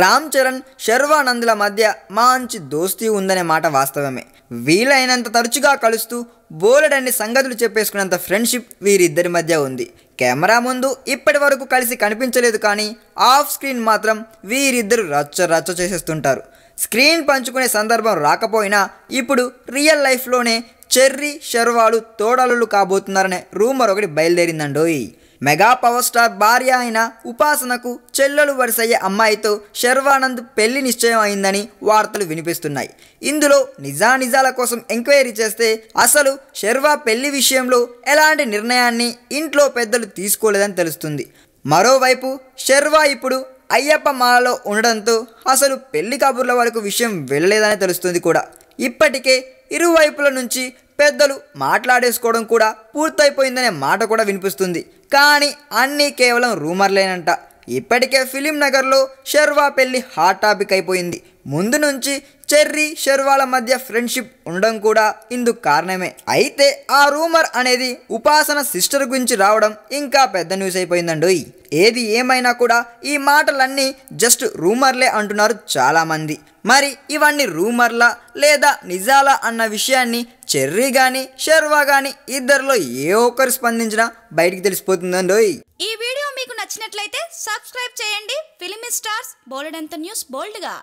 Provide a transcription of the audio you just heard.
రామ్ చరణ్, శర్వానంద్ల మధ్య మంచి దోస్తీ ఉందనే మాట వాస్తవమే. వీలైనంత తరచుగా కలుస్తూ బోలెడన్ని సంగతులు చెప్పేసుకున్నంత ఫ్రెండ్షిప్ వీరిద్దరి మధ్య ఉంది. కెమెరా ముందు ఇప్పటి వరకు కలిసి కనిపించలేదు, కానీ ఆఫ్ స్క్రీన్ మాత్రం వీరిద్దరు రచ్చ రచ్చ చేసేస్తుంటారు. స్క్రీన్ పంచుకునే సందర్భం రాకపోయినా ఇప్పుడు రియల్ లైఫ్లోనే చెర్రీ, శర్వాలు తోడలు కాబోతున్నారనే రూమర్ ఒకటి బయలుదేరిందండోయ్. మెగా పవర్ స్టార్ భార్య అయిన ఉపాసనకు చెల్లెలు వరుసయ్యే అమ్మాయితో శర్వానంద్ పెళ్లి నిశ్చయం అయిందని వార్తలు వినిపిస్తున్నాయి. ఇందులో నిజానిజాల కోసం ఎంక్వైరీ చేస్తే అసలు శర్వా పెళ్లి విషయంలో ఎలాంటి నిర్ణయాన్ని ఇంట్లో పెద్దలు తీసుకోలేదని తెలుస్తుంది. మరోవైపు శర్వా ఇప్పుడు అయ్యప్ప మాలలో ఉండడంతో అసలు పెళ్లి కబుర్ల వరకు విషయం వెళ్ళలేదని తెలుస్తుంది కూడా. ఇప్పటికే ఇరువైపుల నుంచి పెద్దలు మాట్లాడేసుకోవడం కూడా పూర్తయిపోయిందనే మాట కూడా వినిపిస్తుంది. కానీ అన్నీ కేవలం రూమర్లేనంట. ఇప్పటికే ఫిలిం నగర్లో శర్వా పెళ్లి హాట్ టాపిక్ అయిపోయింది. ముందు నుంచి చెర్రీ, శర్వాల మధ్య ఫ్రెండ్షిప్ ఉండడం కూడా ఇందుకు కారణమే. అయితే ఆ రూమర్ అనేది ఉపాసన సిస్టర్ గురించి రావడం ఇంకా పెద్ద న్యూస్ అయిపోయిందండోయ్. ఏది ఏమైనా కూడా ఈ మాటలన్నీ జస్ట్ రూమర్లే అంటున్నారు చాలామంది. మరి ఇవన్నీ రూమర్లా లేదా నిజాలా అన్న విషయాన్ని చెర్రీ కానీ శర్వా కానీ ఇద్దరిలో ఏ ఒక్కరు స్పందించినా బయటికి తెలిసిపోతుందండోయ్. ఈ వీడియో మీకు నచ్చినట్లయితే సబ్స్క్రైబ్ చేయండి. ఫిలిమి స్టార్స్ బోలెడంత న్యూస్ బోల్డ్గా.